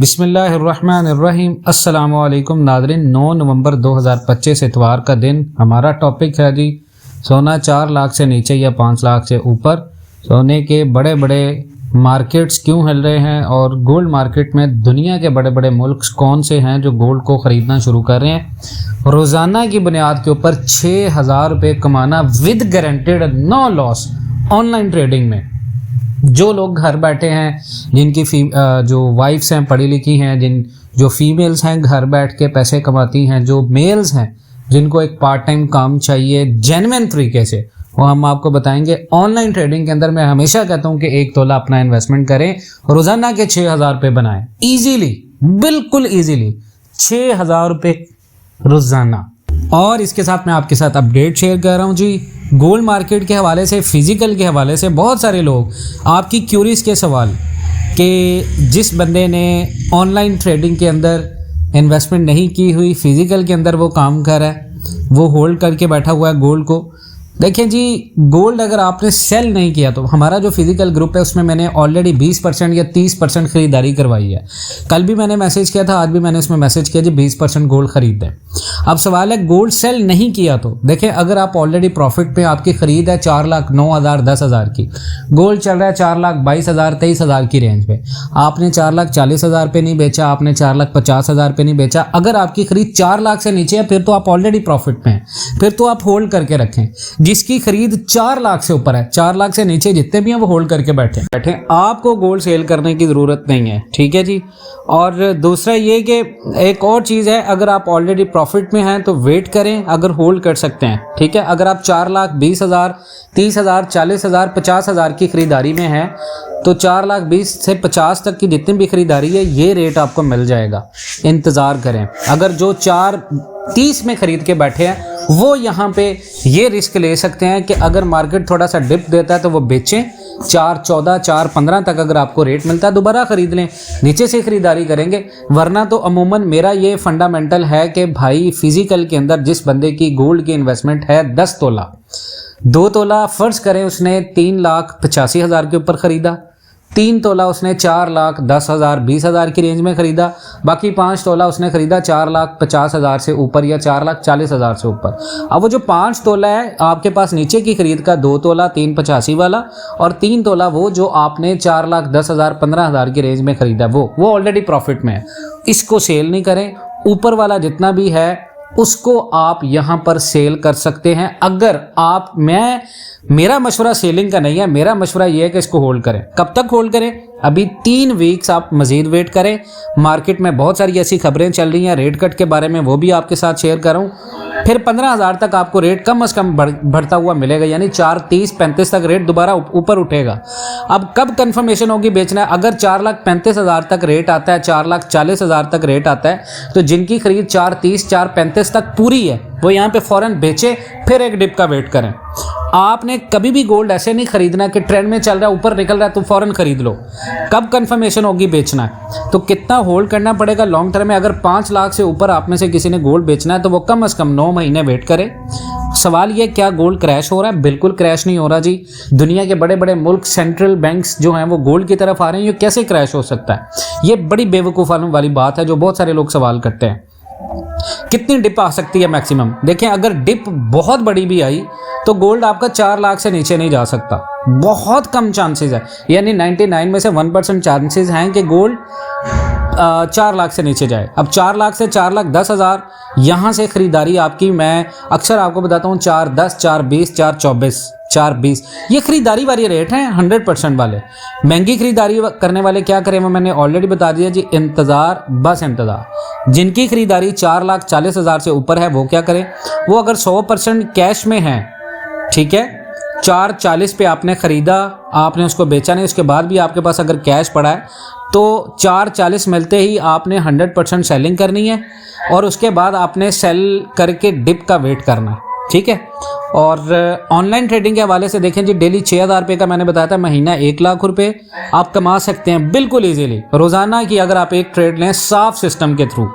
बिस्मिल्लाहिर्रहमानिर्रहीम। अस्सलामु अलैकुम नाज़रीन। 9 नवंबर 2025 इतवार का दिन। हमारा टॉपिक है जी सोना 4 लाख से नीचे या 5 लाख से ऊपर। सोने के बड़े बड़े मार्केट्स क्यों हिल रहे हैं और गोल्ड मार्केट में दुनिया के बड़े बड़े मुल्क कौन से हैं जो गोल्ड को ख़रीदना शुरू कर रहे हैं। रोज़ाना की बुनियाद के ऊपर 6,000 रुपये कमाना with guaranteed, no loss, online trading में। जो लोग घर बैठे हैं, जिनकी जो वाइफ्स हैं पढ़ी लिखी हैं, जो फीमेल्स हैं घर बैठ के पैसे कमाती हैं, जो मेल्स हैं जिनको एक पार्ट टाइम काम चाहिए जेन्युइन तरीके से, वो हम आपको बताएंगे। ऑनलाइन ट्रेडिंग के अंदर मैं हमेशा कहता हूं कि 1 तोला अपना इन्वेस्टमेंट करें, रोजाना के 6,000 रुपये बनाएं इजीली, बिल्कुल इजीली 6,000 रुपये रोजाना। और इसके साथ मैं आपके साथ अपडेट शेयर कर रहा हूं जी। गोल्ड मार्केट के हवाले से, फिजिकल के हवाले से बहुत सारे लोग आपकी क्यूरीज के सवाल कि जिस बंदे ने ऑनलाइन ट्रेडिंग के अंदर इन्वेस्टमेंट नहीं की हुई, फिजिकल के अंदर वो काम कर रहा है, वो होल्ड करके बैठा हुआ है गोल्ड को। देखें जी, गोल्ड अगर आपने सेल नहीं किया तो हमारा जो फिजिकल ग्रुप है उसमें मैंने ऑलरेडी 20% या 30% खरीदारी करवाई है। कल भी मैंने मैसेज किया था, आज भी मैंने उसमें मैसेज किया जी 20% गोल्ड खरीद है। अब सवाल है गोल्ड सेल नहीं किया तो देखें, अगर आप ऑलरेडी प्रॉफिट पे आपकी खरीद है 4,09,000 10,000 की, गोल्ड चल रहा है 4,22,000 23,000 की रेंज पे, आपने 4,40,000 पे नहीं बेचा, आपने 4,50,000 पे नहीं बेचा, अगर आपकी खरीद 4 लाख से नीचे है फिर तो आप ऑलरेडी प्रॉफिट में हैं, फिर तो आप होल्ड करके रखें। जिसकी खरीद 4 लाख से ऊपर है, 4 लाख से नीचे जितने भी हैं वो होल्ड करके बैठे। आपको गोल्ड सेल करने की ज़रूरत नहीं है, ठीक है जी। और दूसरा ये कि एक और चीज़ है, अगर आप ऑलरेडी प्रॉफिट में हैं तो वेट करें, अगर होल्ड कर सकते हैं, ठीक है। अगर आप 4,20,000 30,000 40,000 50,000 की खरीदारी में हैं तो 4,20,000 से 50 तक की जितनी भी खरीदारी है ये रेट आपको मिल जाएगा, इंतज़ार करें। अगर जो 4,30 में ख़रीद के बैठे हैं वो यहाँ पे ये रिस्क ले सकते हैं कि अगर मार्केट थोड़ा सा डिप देता है तो वो बेचें, 4,14 4,15 तक अगर आपको रेट मिलता है दोबारा ख़रीद लें, नीचे से ख़रीदारी करेंगे। वरना तो अमूमन मेरा ये फंडामेंटल है कि भाई फिज़िकल के अंदर जिस बंदे की गोल्ड की इन्वेस्टमेंट है 10 तोला, 2 तोला फ़र्ज़ करें उसने 3,85,000 के ऊपर ख़रीदा, 3 तोला उसने 4,10,000 20,000 की रेंज में ख़रीदा, बाकी 5 तोला उसने ख़रीदा 4,50,000 से ऊपर या 4,40,000 से ऊपर। अब वो जो 5 तोला है आपके पास नीचे की खरीद का, 2 तोला 3,85 वाला और 3 तोला वो जो आपने 4,10,000 15,000 की रेंज में ख़रीदा, वो ऑलरेडी प्रॉफिट में है, इसको सेल नहीं करें। ऊपर वाला जितना भी है उसको आप यहाँ पर सेल कर सकते हैं। अगर आप मेरा मशवरा सेलिंग का नहीं है, मेरा मशवरा ये है कि इसको होल्ड करें। कब तक होल्ड करें? अभी 3 वीक्स आप मज़ीद वेट करें। मार्केट में बहुत सारी ऐसी खबरें चल रही हैं रेट कट के बारे में, वो भी आपके साथ शेयर कर रहा हूँ। फिर 15,000 तक आपको रेट कम से कम बढ़ता हुआ मिलेगा, यानी 4,30-35 तक रेट दोबारा ऊपर उठेगा। अब कब कंफर्मेशन होगी बेचना है? अगर 4,35,000 तक रेट आता है, 4,40,000 तक रेट आता है, तो जिनकी खरीद 4,30 4,35 तक पूरी है वो यहाँ पे फ़ौरन बेचे, फिर एक डिप का वेट करें। आपने कभी भी गोल्ड ऐसे नहीं खरीदना कि ट्रेंड में चल रहा है ऊपर निकल रहा है तो फ़ौरन खरीद लो। कब कंफर्मेशन होगी बेचना है, तो कितना होल्ड करना पड़ेगा लॉन्ग टर्म में। अगर 5 लाख से ऊपर आप में से किसी ने गोल्ड बेचना है तो वो कम से कम 9 महीने वेट करे। सवाल ये, क्या गोल्ड क्रैश हो रहा है? बिल्कुल क्रैश नहीं हो रहा जी। दुनिया के बड़े बड़े मुल्क, सेंट्रल बैंक्स जो हैं वो गोल्ड की तरफ आ रहे हैं, ये कैसे क्रैश हो सकता है? ये बड़ी बेवकूफ़ानों वाली बात है जो बहुत सारे लोग सवाल करते हैं। कितनी डिप आ सकती है मैक्सिमम? देखें, अगर डिप बहुत बड़ी भी आई तो गोल्ड आपका 4 लाख से नीचे नहीं जा सकता, बहुत कम चांसेस है, यानी 99 में से 1% चांसेस हैं कि गोल्ड 4 लाख से नीचे जाए। अब 4 लाख से 4,10,000 यहाँ से ख़रीदारी आपकी, मैं अक्सर आपको बताता हूँ 4,10 4,20 4,24 4,20 ये ख़रीदारी वाली रेट हैं 100% वाले। महंगी ख़रीदारी करने वाले क्या करें वो मैंने ऑलरेडी बता दिया जी, इंतज़ार, बस इंतज़ार। जिनकी ख़रीदारी 4,40,000 से ऊपर है वो क्या करें? वो अगर 100% कैश में है, ठीक है, 4,40 पे आपने ख़रीदा, आपने उसको बेचा नहीं, उसके बाद भी आपके पास अगर कैश पड़ा है तो 4,40 मिलते ही आपने 100% सेलिंग करनी है और उसके बाद आपने सेल करके डिप का वेट करना है, ठीक है। और ऑनलाइन ट्रेडिंग के हवाले से देखें जी, डेली 6,000 रुपये का मैंने बताया था, महीना 1 लाख रुपये आप कमा सकते हैं बिल्कुल ईजीली। रोज़ाना की अगर आप एक ट्रेड लें साफ सिस्टम के थ्रू,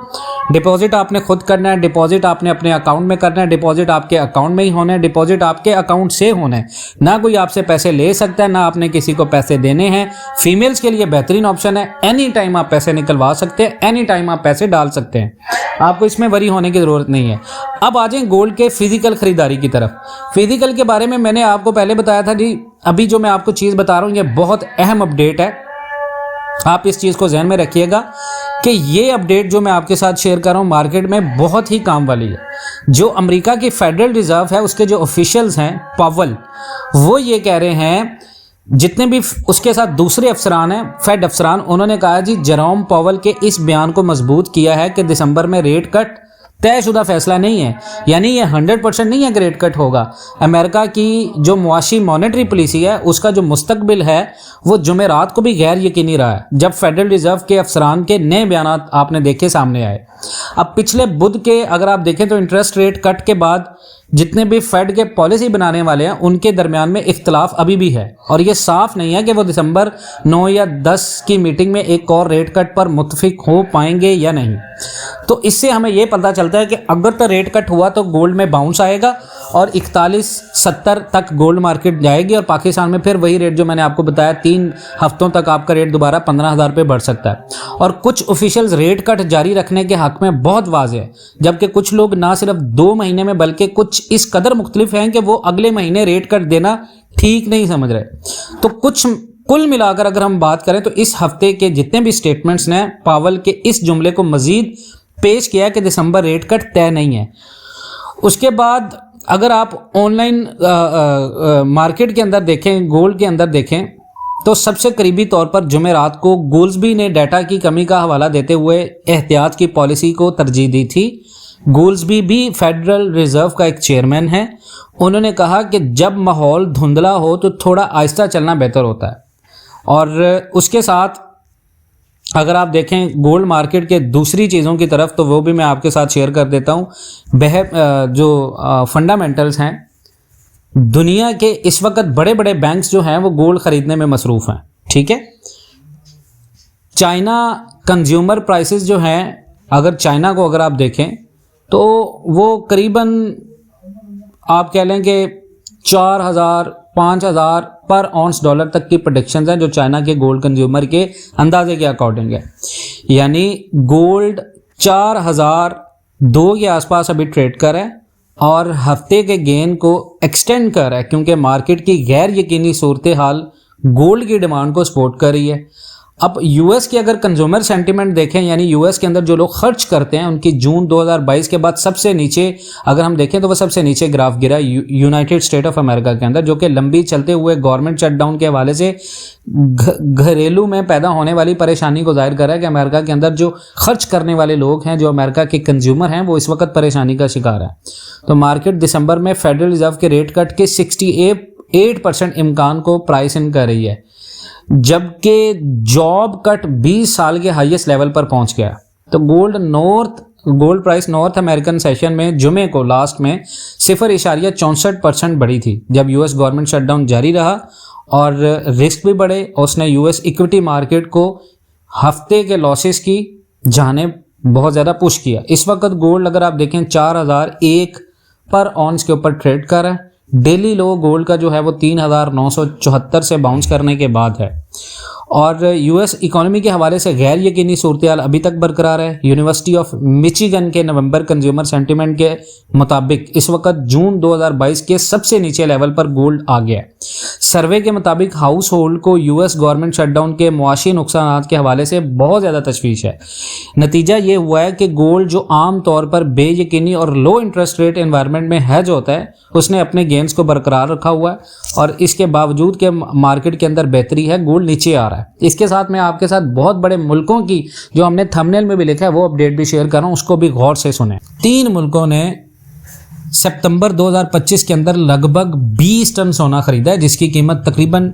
डिपॉजिट आपने खुद करना है, डिपॉजिट आपने अपने अकाउंट में करना है, डिपॉजिट आपके अकाउंट में ही होना है, डिपॉजिट आपके अकाउंट से होना है, ना कोई आपसे पैसे ले सकता है, ना आपने किसी को पैसे देने हैं। फीमेल्स के लिए बेहतरीन ऑप्शन है, एनी टाइम आप पैसे निकलवा सकते हैं, एनी टाइम आप पैसे डाल सकते हैं, आपको इसमें वरी होने की ज़रूरत नहीं है। अब आ जाएं गोल्ड के फिजिकल खरीदारी की तरफ। फिजिकल के बारे में मैंने आपको पहले बताया था जी, अभी जो मैं आपको चीज़ बता रहा हूँ ये बहुत अहम अपडेट है, आप इस चीज़ को ध्यान में रखिएगा कि ये अपडेट जो मैं आपके साथ शेयर कर रहा हूँ मार्केट में बहुत ही काम वाली है। जो अमेरिका की फेडरल रिजर्व है उसके जो ऑफिशियल्स हैं पावेल, वो ये कह रहे हैं, जितने भी उसके साथ दूसरे अफसरान हैं फेड अफसरान, उन्होंने कहा जी जेरोम पावेल के इस बयान को मजबूत किया है कि दिसंबर में रेट कट तयशुदा फैसला नहीं है, यानी ये 100% नहीं है कि रेट कट होगा। अमेरिका की जो मुआशी मॉनेटरी पॉलिसी है उसका जो मुस्तकबिल है वो जुमेरात को भी गैर यकीनी रहा है, जब फेडरल रिजर्व के अफसरान के नए बयान आपने देखे सामने आए। अब पिछले बुध के अगर आप देखें तो इंटरेस्ट रेट कट के बाद जितने भी फेड के पॉलिसी बनाने वाले हैं उनके दरमियान में इख्तलाफ अभी भी है, और ये साफ नहीं है कि वो दिसंबर 9 या 10 की मीटिंग में एक और रेट कट पर मुत्तफिक हो पाएंगे या नहीं। तो इससे हमें ये पता चलता है कि अगर तो रेट कट हुआ तो गोल्ड में बाउंस आएगा और 41-70 तक गोल्ड मार्केट जाएगी, और पाकिस्तान में फिर वही रेट जो मैंने आपको बताया 3 हफ्तों तक आपका रेट दोबारा 15,000 पे बढ़ सकता है। और कुछ ऑफिशियल्स रेट कट जारी रखने के हक में बहुत वाज़ेह है, जबकि कुछ लोग ना सिर्फ 2 महीने में बल्कि कुछ इस कदर मुख्तलिफ हैं कि वो अगले महीने रेट कट देना ठीक नहीं समझ रहे। तो कुछ कुल मिलाकर अगर हम बात करें तो इस हफ्ते के जितने भी स्टेटमेंट्स ने पावेल के इस जुमले को मजीद पेश किया कि दिसंबर रेट कट तय नहीं है। उसके बाद अगर आप ऑनलाइन मार्केट के अंदर देखें, गोल्ड के अंदर देखें, तो सबसे करीबी तौर पर जुमेरात को गोल्सबी ने डाटा की कमी का हवाला देते हुए एहतियात की पॉलिसी को तरजीह दी थी। गोल्सबी भी फेडरल रिजर्व का एक चेयरमैन है। उन्होंने कहा कि जब माहौल धुंधला हो तो थोड़ा आहिस्ता चलना बेहतर होता है। और उसके साथ अगर आप देखें गोल्ड मार्केट के दूसरी चीज़ों की तरफ, तो वो भी मैं आपके साथ शेयर कर देता हूँ। जो फंडामेंटल्स हैं, दुनिया के इस वक्त बड़े बड़े बैंक्स जो हैं वो गोल्ड ख़रीदने में मसरूफ़ हैं, ठीक है। चाइना कंज्यूमर प्राइसेस जो हैं, अगर चाइना को अगर आप देखें तो वो करीबन आप कह लें कि 4,000-5,000 पर ऑन्स डॉलर तक की प्रेडिक्शंस हैं जो चाइना के गोल्ड कंज्यूमर के अंदाजे के अकॉर्डिंग है। यानी गोल्ड 4,002 के आसपास अभी ट्रेड कर है और हफ्ते के गेन को एक्सटेंड कर रहा है, क्योंकि मार्केट की गैर यकीनी सूरत हाल गोल्ड की डिमांड को सपोर्ट कर रही है। अब यूएस की अगर कंज्यूमर सेंटीमेंट देखें, यानी यूएस के अंदर जो लोग खर्च करते हैं उनकी जून 2022 के बाद सबसे नीचे अगर हम देखें तो वह सबसे नीचे ग्राफ गिरा यूनाइटेड स्टेट ऑफ अमेरिका के अंदर, जो कि लंबी चलते हुए गवर्नमेंट शटडाउन के हवाले से घरेलू में पैदा होने वाली परेशानी को जाहिर कर रहा है कि अमेरिका के अंदर जो खर्च करने वाले लोग हैं, जो अमेरिका के कंज्यूमर हैं, वो इस वक्त परेशानी का शिकार है। तो मार्केट दिसंबर में फेडरल रिजर्व के रेट कट के 68% इम्कान को प्राइस इन कर रही है, जबकि जॉब कट 20 साल के हाईएस्ट लेवल पर पहुंच गया। तो gold price north American session में जुमे को लास्ट में 0.64% बढ़ी थी, जब यूएस गवर्नमेंट शटडाउन जारी रहा और रिस्क भी बढ़े। उसने यूएस इक्विटी मार्केट को हफ्ते के लॉसेस की जाने बहुत ज़्यादा पुश किया। इस वक्त गोल्ड अगर आप देखें 4,001 पर ऑन्स के ऊपर ट्रेड कर रहा है। डेली लो गोल्ड का जो है वो 3,974 से बाउंस करने के बाद है। और यूएस इकोनॉमी के हवाले से गैर यकीनी सूरत अभी तक बरकरार है। यूनिवर्सिटी ऑफ मिचिगन के नवंबर कंज्यूमर सेंटीमेंट के मुताबिक इस वक्त जून 2022 के सबसे नीचे लेवल पर गोल्ड आ गया है। सर्वे के मुताबिक हाउस होल्ड को यूएस गवर्नमेंट शटडाउन के मुआशी नुकसान के हवाले से बहुत ज़्यादा तशवीश है। नतीजा ये हुआ है कि गोल्ड जो आम तौर पर बेयकीनी और लो इंटरेस्ट रेट एनवायरनमेंट में हेज होता है, उसने अपने गेंस को बरकरार रखा हुआ है और इसके बावजूद के मार्केट के अंदर बेहतरी है, गोल्ड नीचे आ रहा है। इसके साथ मैं आपके साथ बहुत बड़े मुल्कों की जो हमने थंबनेल में भी लिखा है वो अपडेट भी शेयर कर रहा हूं, उसको भी गौर से सुने। 3 मुल्कों ने सितंबर 2025 के अंदर लगभग 20 टन सोना खरीदा है, जिसकी कीमत तकरीबन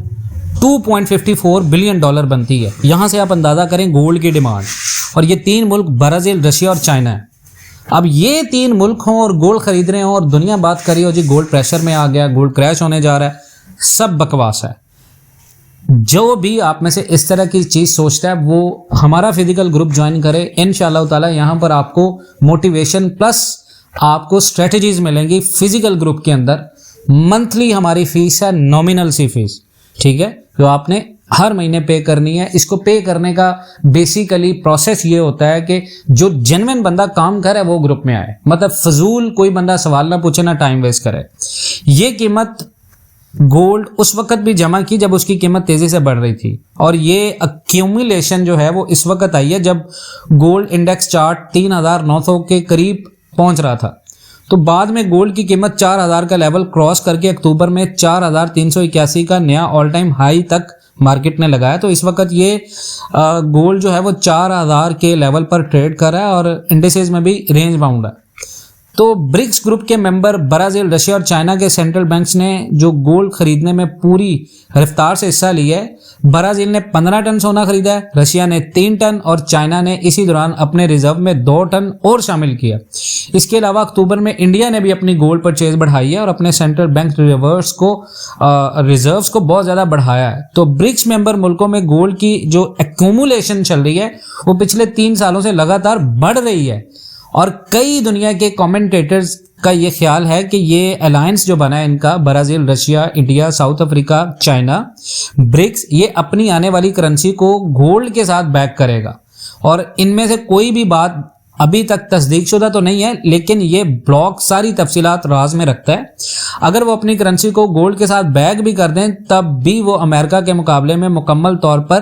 $2.54 बिलियन बनती है। यहां से आप अंदाजा करें गोल्ड की डिमांड। और ये 3 मुल्क ब्राज़ील, रशिया और चाइना है। अब ये 3 मुल्क हों और गोल्ड खरीद रहे हों और दुनिया बात करी हो जी गोल्ड प्रेशर में आ गया, गोल्ड क्रैश होने जा रहा है, सब बकवास है। जो भी आप में से इस तरह की चीज सोचता है वो हमारा फिजिकल ग्रुप ज्वाइन करे। इंशाल्लाह ताला यहाँ पर आपको मोटिवेशन प्लस आपको स्ट्रेटजीज मिलेंगी फिजिकल ग्रुप के अंदर। मंथली हमारी फीस है, नॉमिनल सी फीस, ठीक है, जो आपने हर महीने पे करनी है। इसको पे करने का बेसिकली प्रोसेस ये होता है कि जो जेन्युइन बंदा काम करे वो ग्रुप में आए, मतलब फजूल कोई बंदा सवाल ना पूछे, ना टाइम वेस्ट करे। ये कीमत गोल्ड उस वक्त भी जमा की जब उसकी कीमत तेजी से बढ़ रही थी, और ये अक्यूमुलेशन जो है वो इस वक्त आई है जब गोल्ड इंडेक्स चार्ट 3,900 के करीब पहुंच रहा था। तो बाद में गोल्ड की कीमत 4,000 का लेवल क्रॉस करके अक्टूबर में 4,381 का नया ऑल टाइम हाई तक मार्केट ने लगाया। तो इस वक्त ये गोल्ड जो है वो 4,000 के लेवल पर ट्रेड कर रहा है और इंडिसेस में भी रेंज बाउंड है। तो ब्रिक्स ग्रुप के मेंबर ब्राजील, रशिया और चाइना के सेंट्रल बैंक्स ने जो गोल्ड खरीदने में पूरी रफ्तार से हिस्सा लिया है। ब्राजील ने 15 टन सोना खरीदा है, रशिया ने 3 टन और चाइना ने इसी दौरान अपने रिजर्व में 2 टन और शामिल किया। इसके अलावा अक्टूबर में इंडिया ने भी अपनी गोल्ड परचेज बढ़ाई है और अपने सेंट्रल बैंक रिजर्व्स को बहुत ज्यादा बढ़ाया है। तो ब्रिक्स मेंबर मुल्कों में गोल्ड की जो एक्यूमुलेशन चल रही है वो पिछले 3 सालों से लगातार बढ़ रही है, और कई दुनिया के कमेंटेटर्स का ये ख्याल है कि ये अलायंस जो बना है इनका, Brazil, Russia, India, South Africa, China, BRICS, ये अपनी आने वाली करेंसी को गोल्ड के साथ बैक करेगा। और इनमें से कोई भी बात अभी तक तस्दीकशुदा तो नहीं है, लेकिन ये ब्लॉक सारी तफसीलात राज में रखता है। अगर वो अपनी करेंसी को गोल्ड के साथ बैक भी कर दें तब भी वो अमेरिका के मुकाबले में मुकम्मल तौर पर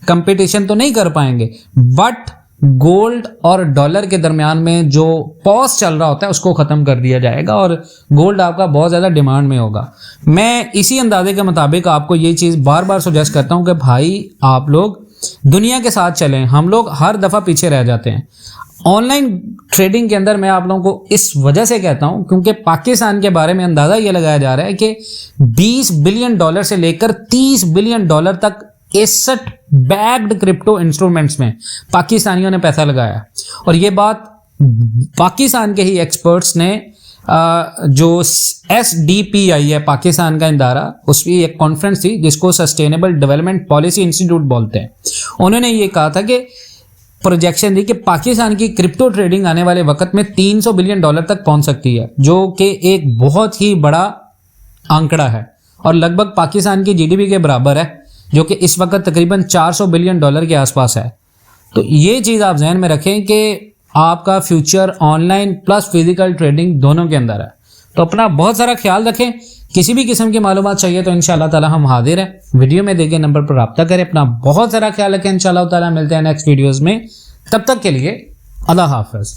कंपटीशन तो नहीं कर पाएंगे, बट गोल्ड और डॉलर के दरमियान में जो पॉज चल रहा होता है उसको ख़त्म कर दिया जाएगा और गोल्ड आपका बहुत ज़्यादा डिमांड में होगा। मैं इसी अंदाजे के मुताबिक आपको ये चीज़ बार बार सजेस्ट करता हूँ कि भाई आप लोग दुनिया के साथ चलें, हम लोग हर दफ़ा पीछे रह जाते हैं। ऑनलाइन ट्रेडिंग के अंदर मैं आप लोगों को इस वजह से कहता हूं क्योंकि पाकिस्तान के बारे में अंदाज़ा ये लगाया जा रहा है कि 20 बिलियन डॉलर से लेकर 30 बिलियन डॉलर तक 61 बैक्ड क्रिप्टो इंस्ट्रूमेंट्स में पाकिस्तानियों ने पैसा लगाया। और ये बात पाकिस्तान के ही एक्सपर्ट्स ने जो SDPI है पाकिस्तान का इदारा, उसकी एक कॉन्फ्रेंस थी जिसको सस्टेनेबल डेवलपमेंट पॉलिसी इंस्टीट्यूट बोलते हैं, उन्होंने ये कहा था कि प्रोजेक्शन दी कि पाकिस्तान की क्रिप्टो ट्रेडिंग आने वाले वक्त में 300 बिलियन डॉलर तक पहुंच सकती है, जो कि एक बहुत ही बड़ा आंकड़ा है और लगभग पाकिस्तान की GDP के बराबर है, जो कि इस वक्त तकरीबन 400 बिलियन डॉलर के आसपास है। तो ये चीज़ आप जहन में रखें कि आपका future online plus physical trading दोनों के अंदर है। तो अपना बहुत सारा ख्याल रखें। किसी भी किस्म की मालूमात चाहिए तो इंशाल्लाह ताला हम हाजिर हैं। वीडियो में देखे नंबर पर रब्ता करें। अपना बहुत सारा ख्याल रखें। इंशाल्लाह ताला मिलते हैं नेक्स्ट वीडियोज़ में। तब तक के लिए अल्लाह हाफ़िज़।